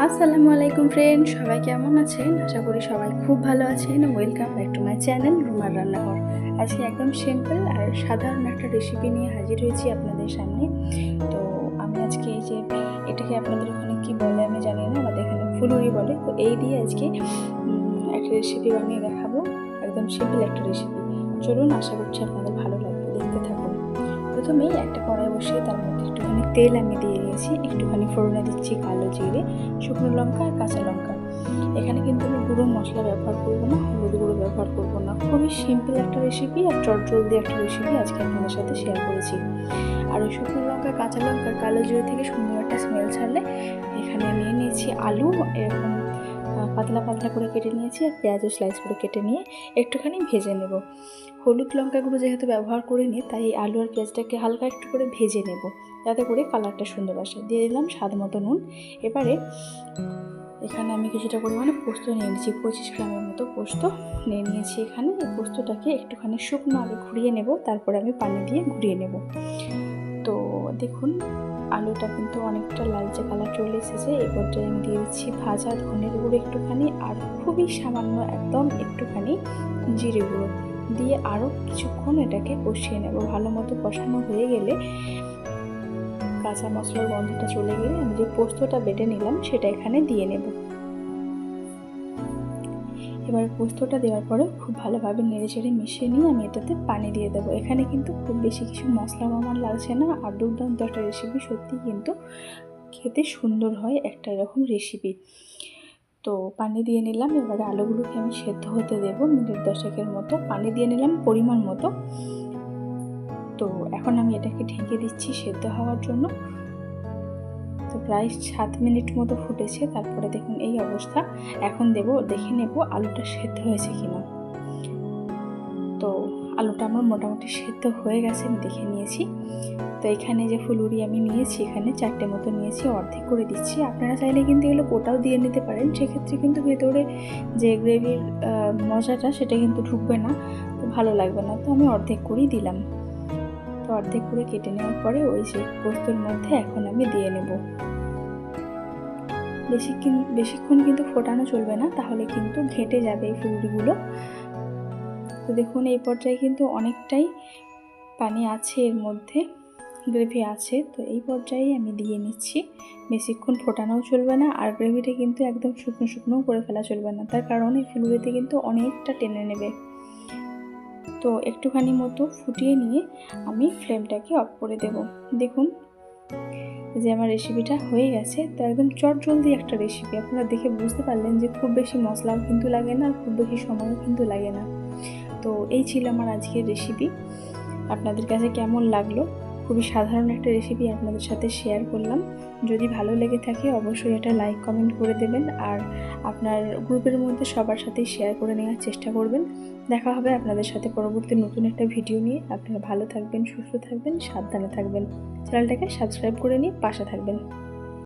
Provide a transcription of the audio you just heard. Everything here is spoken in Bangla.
আসসালামু আলাইকুম ফ্রেন্ড, সবাই কেমন আছেন? আশা করি সবাই খুব ভালো আছেন। Welcome back to my channel রুমার রান্নাঘর। আজকে একদম সিম্পল আর সাধারণ একটা রেসিপি নিয়ে হাজির হয়েছি আপনাদের সামনে। তো আমি আজকে এই যে এটাকে আপনাদের ওখানে কি বলে আমি জানি না, আমাদের এখানে ফুলুরি বলে। তো এই দিয়ে আজকে একটা রেসিপি বানিয়ে দেখাবো, একদম সিম্পল একটা রেসিপি। চলুন, আশা করছি আপনাদের ভালো লাগবে, দেখতে থাকুন। প্রথমেই একটা কড়াই বসিয়ে তার মধ্যে একটুখানি তেল আমি দিয়ে দিয়েছি, একটুখানি ফোড়নে দিচ্ছি কালো জিরে, শুকনো লঙ্কা আর কাঁচা লঙ্কা। এখানে কিন্তু আমি গুঁড়ো মশলা ব্যবহার করবো না, হলুদ গুঁড়ো ব্যবহার করবো না। খুবই সিম্পল একটা রেসিপি আর চটজলদি একটা রেসিপি আজকে আপনাদের সাথে শেয়ার করেছি। আর ওই শুকনো লঙ্কা কাঁচা লঙ্কার কালো জিরে থেকে সুন্দর একটা স্মেল ছাড়লে এখানে নিয়ে নিয়েছি আলু, এরকম পাতলা পাতলা করে কেটে নিয়েছি, আর পেঁয়াজও স্লাইস করে কেটে নিয়ে একটুখানি ভেজে নেব। হলুদ লঙ্কা গুঁড়ো যেহেতু ব্যবহার করিনি, তাই আলু আর পেঁয়াজটাকে হালকা একটু করে ভেজে নেব, যাতে করে কালারটা সুন্দর আসে। দিয়ে দিলাম স্বাদ মতো নুন। এবারে এখানে আমি কিছুটা পরিমাণে পোস্ত নিয়ে নিয়েছি, 25 গ্রামের মতো পোস্ত নিয়ে নিয়েছি। এখানে এই পোস্তটাকে একটুখানি শুকনো আগে ঘুরিয়ে নেব, তারপরে আমি পানি দিয়ে ঘুরিয়ে নেব। তো দেখুন, আলুটা কিন্তু অনেকটা লালচে কালার চলে এসেছে। এই পর্যায়ে আমি দিয়ে দিচ্ছি ভাজা ধনের গুঁড়ো একটুখানি, আর খুবই সামান্য একদম একটুখানি জিরে গুঁড়ো দিয়ে আরও কিছুক্ষণ এটাকে কষিয়ে নেব। ভালো মতো কষানো হয়ে গেলে, কাঁচা মশলার গন্ধটা চলে গেলে, আমি যে পোস্তটা বেটে নিলাম সেটা এখানে দিয়ে নেব। এবার পোস্তটা দেওয়ার পরে খুব ভালোভাবে নেড়ে চেড়ে মিশিয়ে নিয়ে আমি এটাতে পানি দিয়ে দেবো। এখানে কিন্তু খুব বেশি কিছু মশলা আমার লাগছে না, আর দুর্দান্ত একটা রেসিপি, সত্যি কিন্তু খেতে সুন্দর হয় একটা এরকম রেসিপি। তো পানি দিয়ে নিলাম। এবারে আলুগুলোকে আমি সেদ্ধ হতে দেবো মিনিট 10 মতো। পানি দিয়ে নিলাম পরিমাণ মতো। তো এখন আমি এটাকে ঢেকে দিচ্ছি সেদ্ধ হওয়ার জন্য। তো প্রায় 7 মিনিট মতো ফুটেছে। তারপরে দেখুন এই অবস্থা। এখন দেখে নেব আলুটা সেদ্ধ হয়েছে কিনা। তো আলুটা আমার মোটামুটি সেদ্ধ হয়ে গেছে, আমি দেখে নিয়েছি। তো এখানে যে ফুলুরি আমি নিয়েছি, এখানে 4টে মতো নিয়েছি, অর্ধেক করে দিচ্ছি। আপনারা চাইলে কিন্তু এগুলো গোটাও দিয়ে নিতে পারেন, সেক্ষেত্রে কিন্তু ভেতরে যে গ্রেভির মজাটা সেটা কিন্তু ঢুকবে না, তো ভালো লাগবে না। তো আমি অর্ধেক করেই দিলাম। তো অর্ধেক করে কেটে নেওয়ার পরে ওই যে পোস্তর মধ্যে এখন আমি দিয়ে নেব। বেশিক্ষণ কিন্তু ফোটানো চলবে না, তাহলে কিন্তু ঘেঁটে যাবে এই ফুলুরিগুলো। তো দেখুন এই পর্যায়ে কিন্তু অনেকটাই পানি আছে, এর মধ্যে গ্রেভি আছে। তো এই পর্যায়ে আমি দিয়ে নিচ্ছি। বেশিক্ষণ ফোটানোও চলবে না, আর গ্রেভিটা কিন্তু একদম শুকনো শুকনোও করে ফেলা চলবে না, তার কারণ এই ফুলুরিতে কিন্তু অনেকটা টেনে নেবে। তো একটুখানি মতো ফুটিয়ে নিয়ে আমি ফ্লেমটাকে অফ করে দেব। দেখুন যে আমার রেসিপিটা হয়ে গেছে। তো একদম চটজলদি একটা রেসিপি, আপনারা দেখে বুঝতে পারলেন যে খুব বেশি মশলাও কিন্তু লাগে না, খুব বেশি সময়ও কিন্তু লাগে না। তো এই ছিল আমার আজকের রেসিপি। আপনাদের কাছে কেমন লাগলো? খুবই সাধারণ একটা রেসিপি আপনাদের সাথে শেয়ার করলাম। যদি ভালো লেগে থাকে অবশ্যই এটা লাইক কমেন্ট করে দেবেন, আর আপনার গ্রুপের মধ্যে সবার সাথেই শেয়ার করে নেওয়ার চেষ্টা করবেন। দেখা হবে আপনাদের সাথে পরবর্তী নতুন একটা ভিডিও নিয়ে। আপনারা ভালো থাকবেন, সুস্থ থাকবেন, সাবধানে থাকবেন। চ্যানেলটাকে সাবস্ক্রাইব করে নিয়ে পাশে থাকবেন।